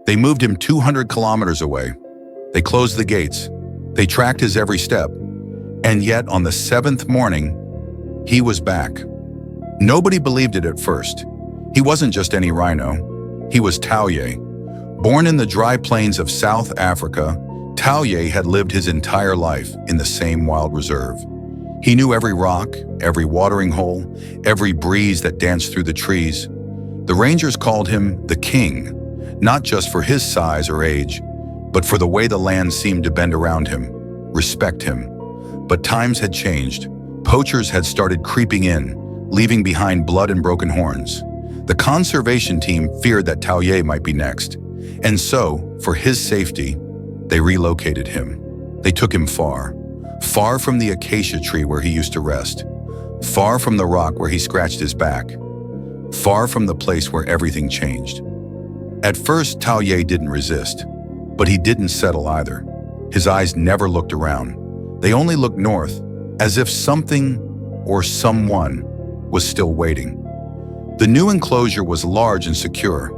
They moved him 200 kilometers away. They closed the gates. They tracked his every step. And yet, on the 7th morning, he was back. Nobody believed it at first. He wasn't just any rhino. He was Tauyé. Born in the dry plains of South Africa, Tauyé had lived his entire life in the same wild reserve. He knew every rock, every watering hole, every breeze that danced through the trees. The rangers called him the king, not just for his size or age, but for the way the land seemed to bend around him, respect him. But times had changed. Poachers had started creeping in, leaving behind blood and broken horns. The conservation team feared that Tauyé might be next. And so, for his safety, they relocated him. They took him far, far from the acacia tree where he used to rest, far from the rock where he scratched his back, far from the place where everything changed. At first, Tauyé didn't resist, but he didn't settle either. His eyes never looked around. They only looked north, as if something or someone was still waiting. The new enclosure was large and secure.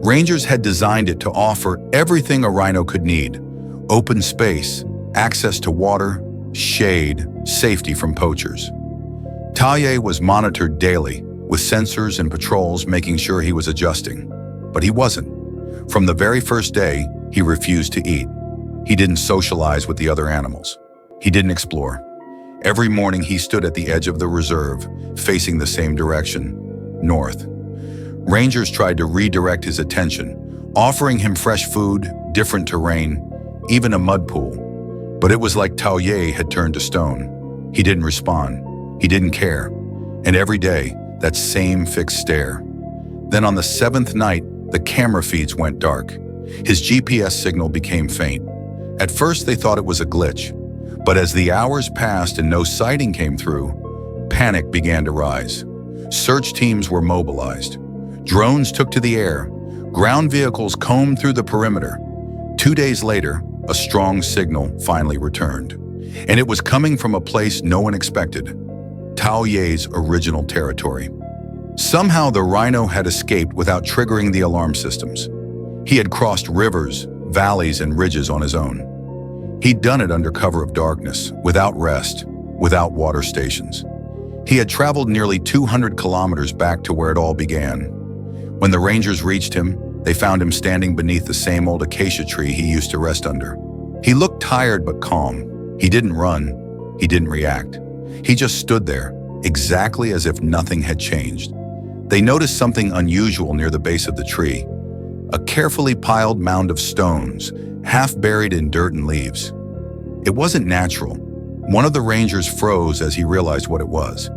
Rangers had designed it to offer everything a rhino could need: open space, access to water, shade, safety from poachers. Tauyé was monitored daily, with sensors and patrols making sure he was adjusting. But he wasn't. From the very first day, he refused to eat. He didn't socialize with the other animals. He didn't explore. Every morning he stood at the edge of the reserve, facing the same direction, north. Rangers tried to redirect his attention, offering him fresh food, different terrain, even a mud pool. But it was like Tauyé had turned to stone. He didn't respond. He didn't care. And every day, that same fixed stare. Then on the 7th night, the camera feeds went dark. His GPS signal became faint. At first, they thought it was a glitch. But as the hours passed and no sighting came through, panic began to rise. Search teams were mobilized. Drones took to the air. Ground vehicles combed through the perimeter. 2 days later, a strong signal finally returned. And it was coming from a place no one expected: Tauyé's original territory. Somehow the rhino had escaped without triggering the alarm systems. He had crossed rivers, valleys, and ridges on his own. He'd done it under cover of darkness, without rest, without water stations. He had traveled nearly 200 kilometers back to where it all began. When the rangers reached him, they found him standing beneath the same old acacia tree he used to rest under. He looked tired but calm. He didn't run. He didn't react. He just stood there, exactly as if nothing had changed. They noticed something unusual near the base of the tree: a carefully piled mound of stones, half buried in dirt and leaves. It wasn't natural. One of the rangers froze as he realized what it was.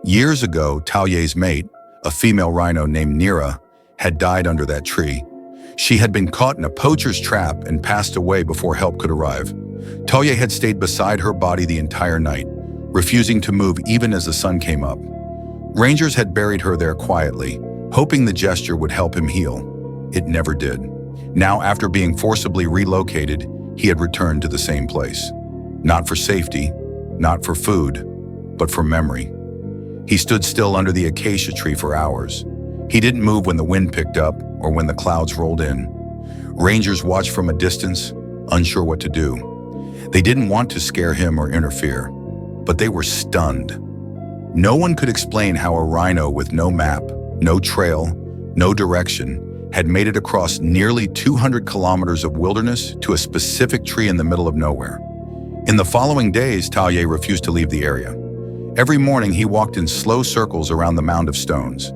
Years ago, Tauyé's mate, a female rhino named Nira, had died under that tree. She had been caught in a poacher's trap and passed away before help could arrive. Tauyé had stayed beside her body the entire night, refusing to move even as the sun came up. Rangers had buried her there quietly, hoping the gesture would help him heal. It never did. Now, after being forcibly relocated, he had returned to the same place. Not for safety, not for food, but for memory. He stood still under the acacia tree for hours. He didn't move when the wind picked up or when the clouds rolled in. Rangers watched from a distance, unsure what to do. They didn't want to scare him or interfere, but they were stunned. No one could explain how a rhino with no map, no trail, no direction had made it across nearly 200 kilometers of wilderness to a specific tree in the middle of nowhere. In the following days, Tauyé refused to leave the area. Every morning, he walked in slow circles around the mound of stones.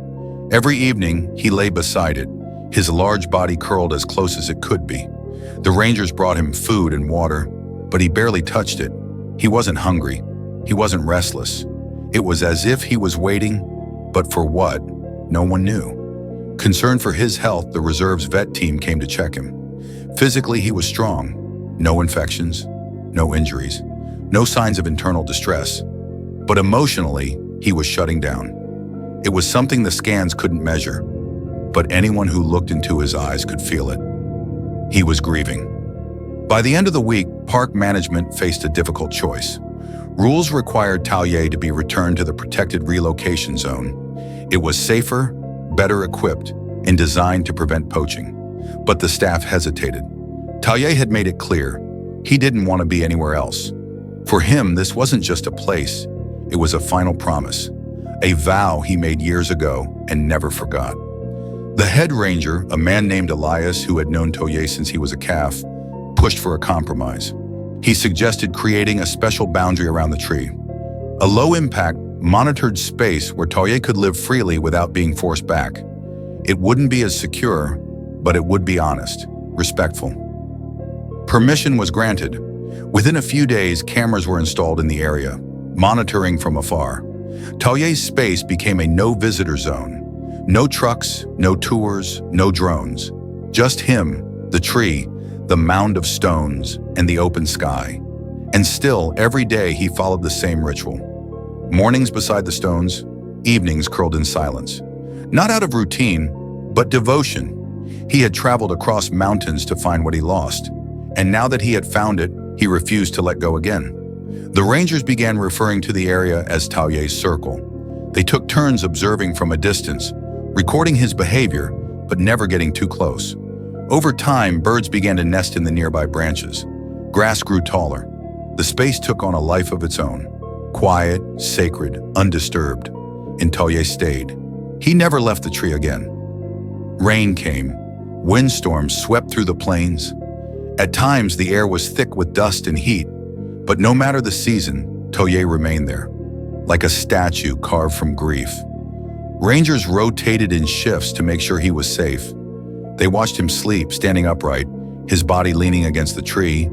Every evening, he lay beside it, his large body curled as close as it could be. The rangers brought him food and water, but he barely touched it. He wasn't hungry. He wasn't restless. It was as if he was waiting, but for what? No one knew. Concerned for his health, the reserve's vet team came to check him. Physically, he was strong. No infections, no injuries, no signs of internal distress. But emotionally, he was shutting down. It was something the scans couldn't measure, but anyone who looked into his eyes could feel it. He was grieving. By the end of the week, park management faced a difficult choice. Rules required Tauyé to be returned to the protected relocation zone. It was safer, better equipped, and designed to prevent poaching. But the staff hesitated. Tauyé had made it clear he didn't want to be anywhere else. For him, this wasn't just a place, it was a final promise, a vow he made years ago and never forgot. The head ranger, a man named Elias who had known Tauyé since he was a calf, pushed for a compromise. He suggested creating a special boundary around the tree, a low-impact, monitored space where Tauyé could live freely without being forced back. It wouldn't be as secure, but it would be honest, respectful. Permission was granted. Within a few days, cameras were installed in the area, monitoring from afar. Tauyé's space became a no-visitor zone. No trucks, no tours, no drones. Just him, the tree, the mound of stones, and the open sky. And still, every day he followed the same ritual. Mornings beside the stones, evenings curled in silence. Not out of routine, but devotion. He had traveled across mountains to find what he lost. And now that he had found it, he refused to let go again. The rangers began referring to the area as Tauyé's circle. They took turns observing from a distance, recording his behavior, but never getting too close. Over time, birds began to nest in the nearby branches. Grass grew taller. The space took on a life of its own. Quiet, sacred, undisturbed. And Tauyé stayed. He never left the tree again. Rain came. Windstorms swept through the plains. At times, the air was thick with dust and heat. But no matter the season, Tauyé remained there, like a statue carved from grief. Rangers rotated in shifts to make sure he was safe. They watched him sleep, standing upright, his body leaning against the tree,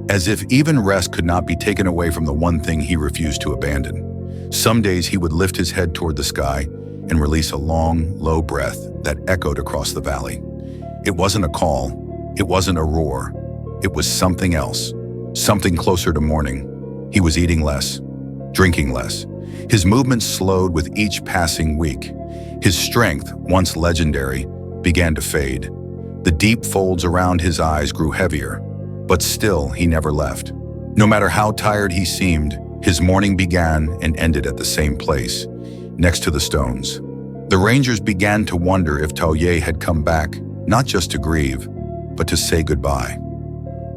as if even rest could not be taken away from the one thing he refused to abandon. Some days he would lift his head toward the sky and release a long, low breath that echoed across the valley. It wasn't a call, it wasn't a roar, it was something else, something closer to morning. He was eating less, drinking less. His movements slowed with each passing week. His strength, once legendary, began to fade. The deep folds around his eyes grew heavier, but still he never left. No matter how tired he seemed, his morning began and ended at the same place, next to the stones. The rangers began to wonder if Tauyé had come back, not just to grieve, but to say goodbye.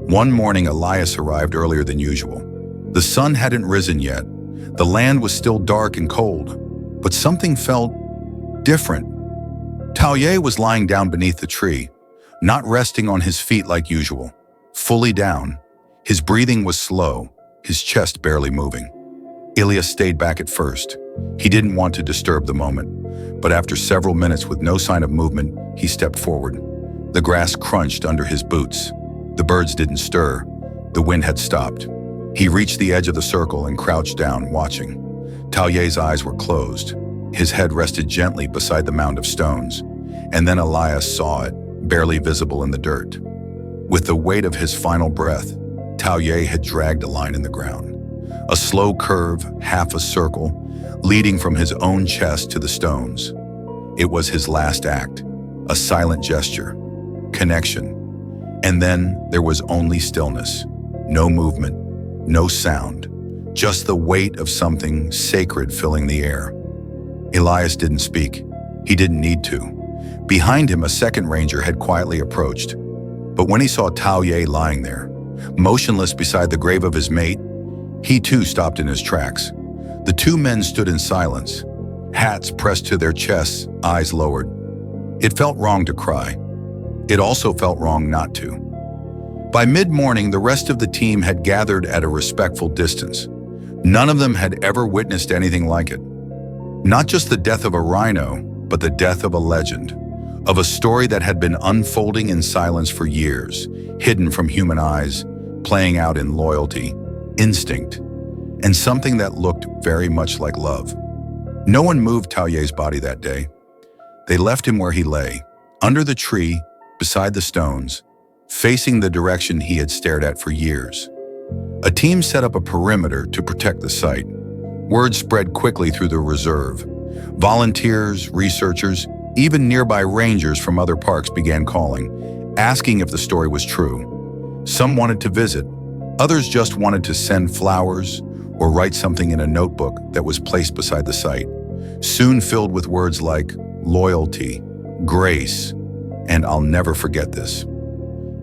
One morning, Elias arrived earlier than usual. The sun hadn't risen yet. The land was still dark and cold, but something felt different. Tauyé was lying down beneath the tree, not resting on his feet like usual, fully down. His breathing was slow, his chest barely moving. Elias stayed back at first. He didn't want to disturb the moment, but after several minutes with no sign of movement, he stepped forward. The grass crunched under his boots. The birds didn't stir. The wind had stopped. He reached the edge of the circle and crouched down, watching. Tauyé's eyes were closed. His head rested gently beside the mound of stones, and then Elias saw it, barely visible in the dirt. With the weight of his final breath, Tauyé had dragged a line in the ground. A slow curve, half a circle, leading from his own chest to the stones. It was his last act, a silent gesture, connection. And then there was only stillness, no movement, no sound, just the weight of something sacred filling the air. Elias didn't speak. He didn't need to. Behind him, a second ranger had quietly approached. But when he saw Tauyé lying there, motionless beside the grave of his mate, he too stopped in his tracks. The two men stood in silence, hats pressed to their chests, eyes lowered. It felt wrong to cry. It also felt wrong not to. By mid-morning, the rest of the team had gathered at a respectful distance. None of them had ever witnessed anything like it. Not just the death of a rhino, but the death of a legend, of a story that had been unfolding in silence for years, hidden from human eyes, playing out in loyalty, instinct, and something that looked very much like love. No one moved Tauyé's body that day. They left him where he lay, under the tree, beside the stones, facing the direction he had stared at for years. A team set up a perimeter to protect the site. Word spread quickly through the reserve. Volunteers, researchers, even nearby rangers from other parks began calling, asking if the story was true. Some wanted to visit. Others just wanted to send flowers or write something in a notebook that was placed beside the site, soon filled with words like loyalty, grace, and I'll never forget this.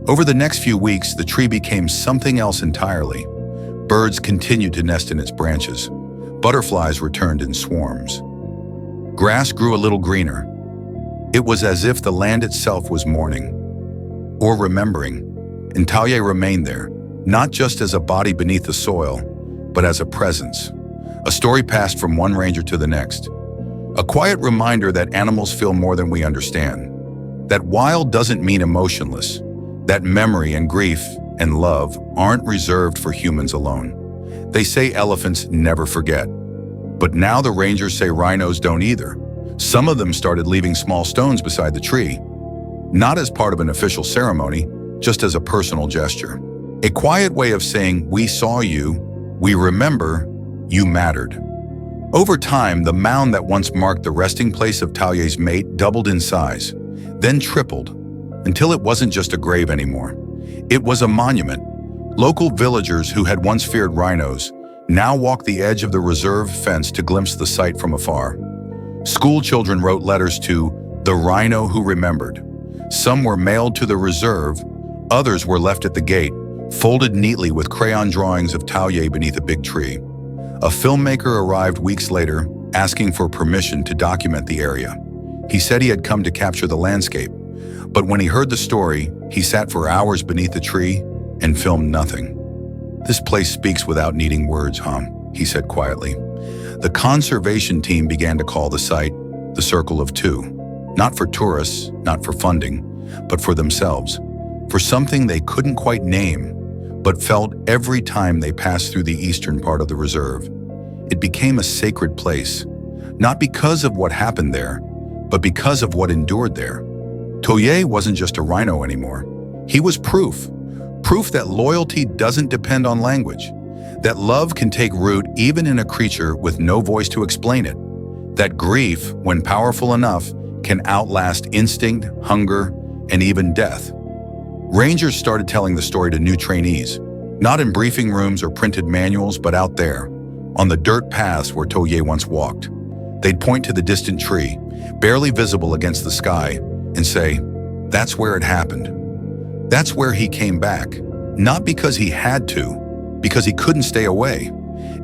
Over the next few weeks, the tree became something else entirely. Birds continued to nest in its branches. Butterflies returned in swarms. Grass grew a little greener. It was as if the land itself was mourning, or remembering, and Tauyé remained there, not just as a body beneath the soil, but as a presence. A story passed from one ranger to the next. A quiet reminder that animals feel more than we understand. That wild doesn't mean emotionless. That memory and grief and love aren't reserved for humans alone. They say elephants never forget. But now the rangers say rhinos don't either. Some of them started leaving small stones beside the tree, not as part of an official ceremony, just as a personal gesture. A quiet way of saying, we saw you, we remember, you mattered. Over time, the mound that once marked the resting place of Tauyé's mate doubled in size, then tripled, until it wasn't just a grave anymore. It was a monument. Local villagers who had once feared rhinos now walked the edge of the reserve fence to glimpse the site from afar. School children wrote letters to the rhino who remembered. Some were mailed to the reserve, others were left at the gate, folded neatly with crayon drawings of Tauyé beneath a big tree. A filmmaker arrived weeks later, asking for permission to document the area. He said he had come to capture the landscape, but when he heard the story, he sat for hours beneath the tree and filmed nothing. "This place speaks without needing words, he said quietly. The conservation team began to call the site the Circle of Two, not for tourists, not for funding, but for themselves, for something they couldn't quite name, but felt every time they passed through the eastern part of the reserve. It became a sacred place, not because of what happened there, but because of what endured there. Tauyé wasn't just a rhino anymore. He was proof that loyalty doesn't depend on language, that love can take root even in a creature with no voice to explain it, that grief, when powerful enough, can outlast instinct, hunger, and even death. Rangers started telling the story to new trainees, not in briefing rooms or printed manuals, but out there, on the dirt paths where Tauyé once walked. They'd point to the distant tree, barely visible against the sky, and say, "That's where it happened. That's where he came back, not because he had to, because he couldn't stay away."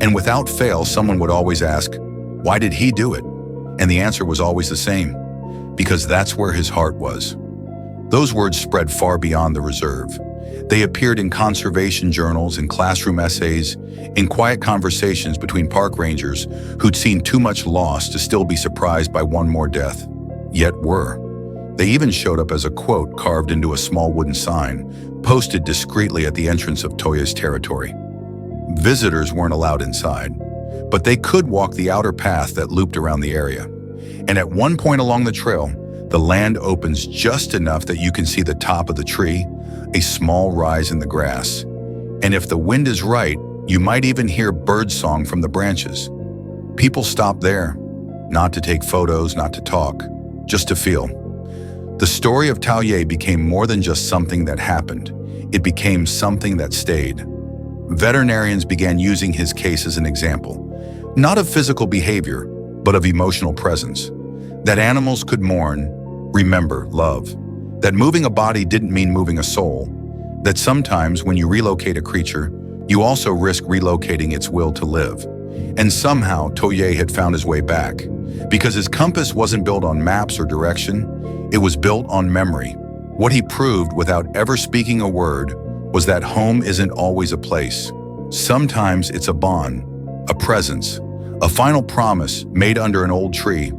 And without fail, someone would always ask, "Why did he do it?" And the answer was always the same, "Because that's where his heart was." Those words spread far beyond the reserve. They appeared in conservation journals, in classroom essays, in quiet conversations between park rangers who'd seen too much loss to still be surprised by one more death, yet were. They even showed up as a quote carved into a small wooden sign, posted discreetly at the entrance of Tauyé's territory. Visitors weren't allowed inside, but they could walk the outer path that looped around the area. And at one point along the trail, the land opens just enough that you can see the top of the tree, a small rise in the grass. And if the wind is right, you might even hear birdsong from the branches. People stop there, not to take photos, not to talk, just to feel. The story of Tauyé became more than just something that happened. It became something that stayed. Veterinarians began using his case as an example, not of physical behavior, but of emotional presence. That animals could mourn, remember, love. That moving a body didn't mean moving a soul. That sometimes when you relocate a creature, you also risk relocating its will to live. And somehow Tauyé had found his way back, because his compass wasn't built on maps or direction, it was built on memory. What he proved without ever speaking a word was that home isn't always a place. Sometimes it's a bond, a presence, a final promise made under an old tree,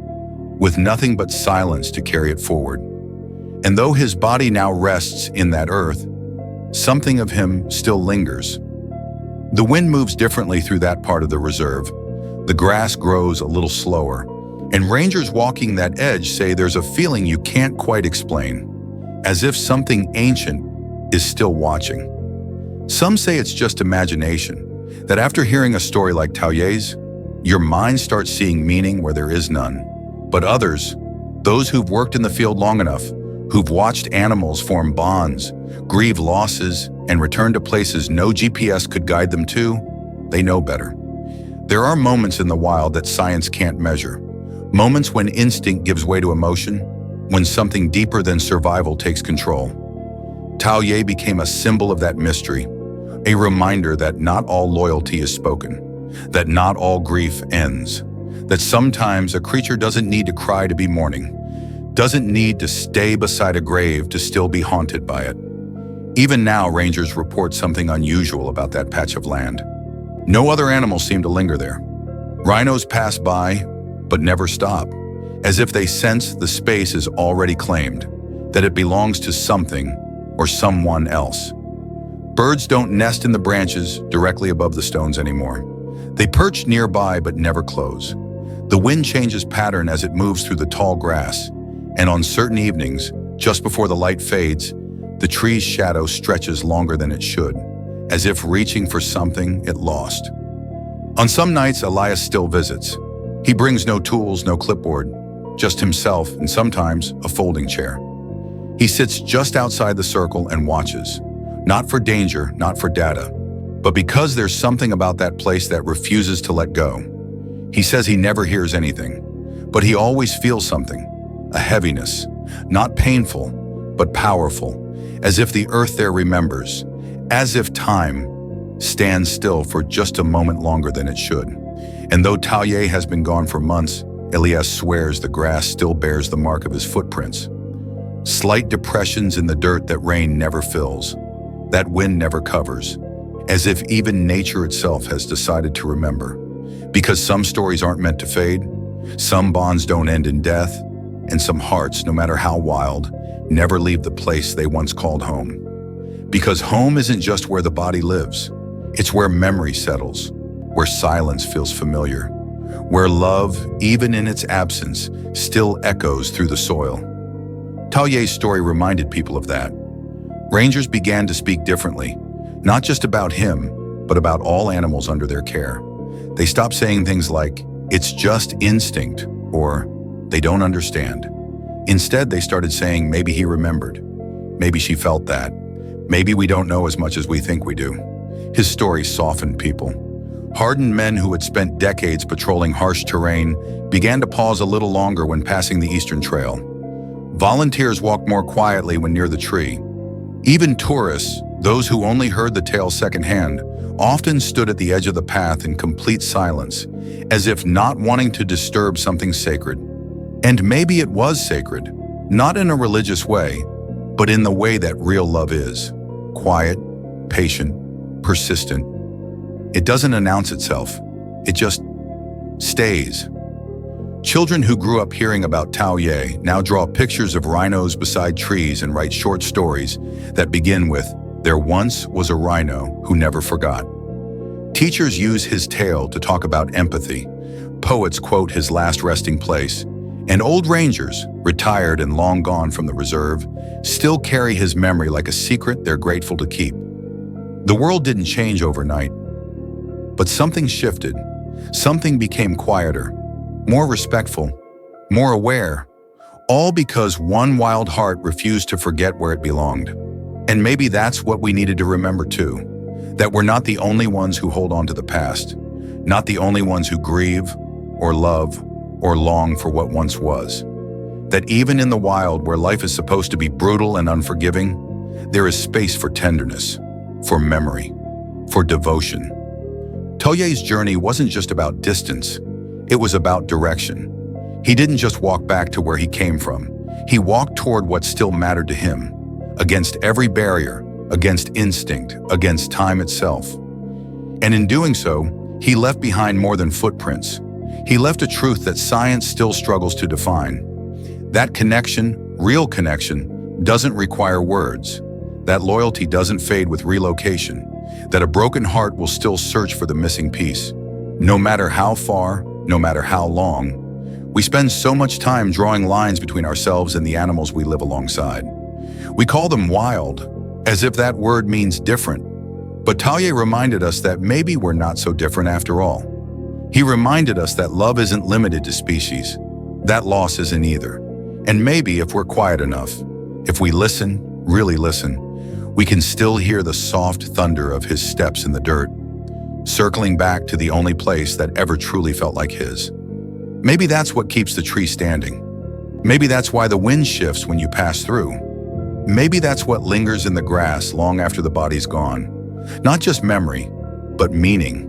with nothing but silence to carry it forward. And though his body now rests in that earth, something of him still lingers. The wind moves differently through that part of the reserve. The grass grows a little slower, and rangers walking that edge say there's a feeling you can't quite explain, as if something ancient is still watching. Some say it's just imagination, that after hearing a story like Tauyé's, your mind starts seeing meaning where there is none. But others, those who've worked in the field long enough, who've watched animals form bonds, grieve losses, and return to places no GPS could guide them to, they know better. There are moments in the wild that science can't measure, moments when instinct gives way to emotion, when something deeper than survival takes control. Tauyé became a symbol of that mystery, a reminder that not all loyalty is spoken, that not all grief ends, that sometimes a creature doesn't need to cry to be mourning, doesn't need to stay beside a grave to still be haunted by it. Even now, rangers report something unusual about that patch of land. No other animals seem to linger there. Rhinos pass by, but never stop, as if they sense the space is already claimed, that it belongs to something or someone else. Birds don't nest in the branches directly above the stones anymore. They perch nearby but never close. The wind changes pattern as it moves through the tall grass, and on certain evenings, just before the light fades, the tree's shadow stretches longer than it should, as if reaching for something it lost. On some nights, Elias still visits. He brings no tools, no clipboard, just himself and sometimes a folding chair. He sits just outside the circle and watches, not for danger, not for data, but because there's something about that place that refuses to let go. He says he never hears anything, but he always feels something, a heaviness, not painful, but powerful, as if the earth there remembers, as if time stands still for just a moment longer than it should. And though Tauyé has been gone for months, Elias swears the grass still bears the mark of his footprints. Slight depressions in the dirt that rain never fills, that wind never covers, as if even nature itself has decided to remember. Because some stories aren't meant to fade, some bonds don't end in death, and some hearts, no matter how wild, never leave the place they once called home. Because home isn't just where the body lives, it's where memory settles, where silence feels familiar, where love, even in its absence, still echoes through the soil. Tauyé's story reminded people of that. Rangers began to speak differently, not just about him, but about all animals under their care. They stopped saying things like, "It's just instinct," or "They don't understand." Instead, they started saying, "Maybe he remembered. Maybe she felt that. Maybe we don't know as much as we think we do." His story softened people. Hardened men who had spent decades patrolling harsh terrain began to pause a little longer when passing the Eastern Trail. Volunteers walked more quietly when near the tree. Even tourists, those who only heard the tale secondhand, often stood at the edge of the path in complete silence, as if not wanting to disturb something sacred. And maybe it was sacred, not in a religious way, but in the way that real love is. Quiet, patient, persistent. It doesn't announce itself. It just stays. Children who grew up hearing about Tauyé now draw pictures of rhinos beside trees and write short stories that begin with, "There once was a rhino who never forgot." Teachers use his tale to talk about empathy. Poets quote his last resting place. And old rangers, retired and long gone from the reserve, still carry his memory like a secret they're grateful to keep. The world didn't change overnight, but something shifted. Something became quieter, more respectful, more aware, all because one wild heart refused to forget where it belonged. And maybe that's what we needed to remember too, that we're not the only ones who hold on to the past, not the only ones who grieve or love or long for what once was. That even in the wild, where life is supposed to be brutal and unforgiving, there is space for tenderness, for memory, for devotion. Tauyé's journey wasn't just about distance, it was about direction. He didn't just walk back to where he came from. He walked toward what still mattered to him, against every barrier, against instinct, against time itself. And in doing so, he left behind more than footprints. He left a truth that science still struggles to define. That connection, real connection, doesn't require words. That loyalty doesn't fade with relocation. That a broken heart will still search for the missing piece. No matter how far, no matter how long, we spend so much time drawing lines between ourselves and the animals we live alongside. We call them wild, as if that word means different. But Tauyé reminded us that maybe we're not so different after all. He reminded us that love isn't limited to species, that loss isn't either. And maybe if we're quiet enough, if we listen, really listen, we can still hear the soft thunder of his steps in the dirt, circling back to the only place that ever truly felt like his. Maybe that's what keeps the tree standing. Maybe that's why the wind shifts when you pass through. Maybe that's what lingers in the grass long after the body's gone. Not just memory, but meaning.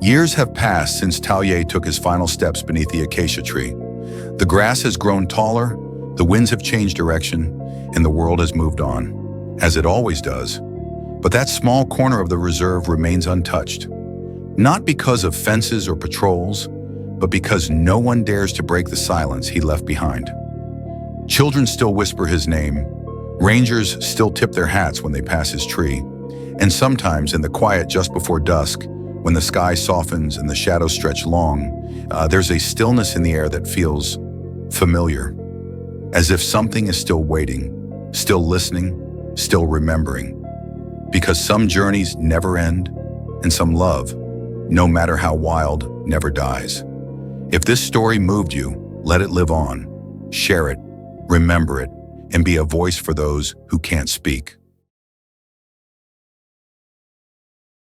Years have passed since Tauyé took his final steps beneath the acacia tree. The grass has grown taller, the winds have changed direction, and the world has moved on, as it always does. But that small corner of the reserve remains untouched. Not because of fences or patrols, but because no one dares to break the silence he left behind. Children still whisper his name, rangers still tip their hats when they pass his tree, and sometimes in the quiet just before dusk, when the sky softens and the shadows stretch long, there's a stillness in the air that feels familiar, as if something is still waiting, still listening, still remembering. Because some journeys never end, and some love, no matter how wild, never dies. If this story moved you, let it live on. Share it, remember it, and be a voice for those who can't speak.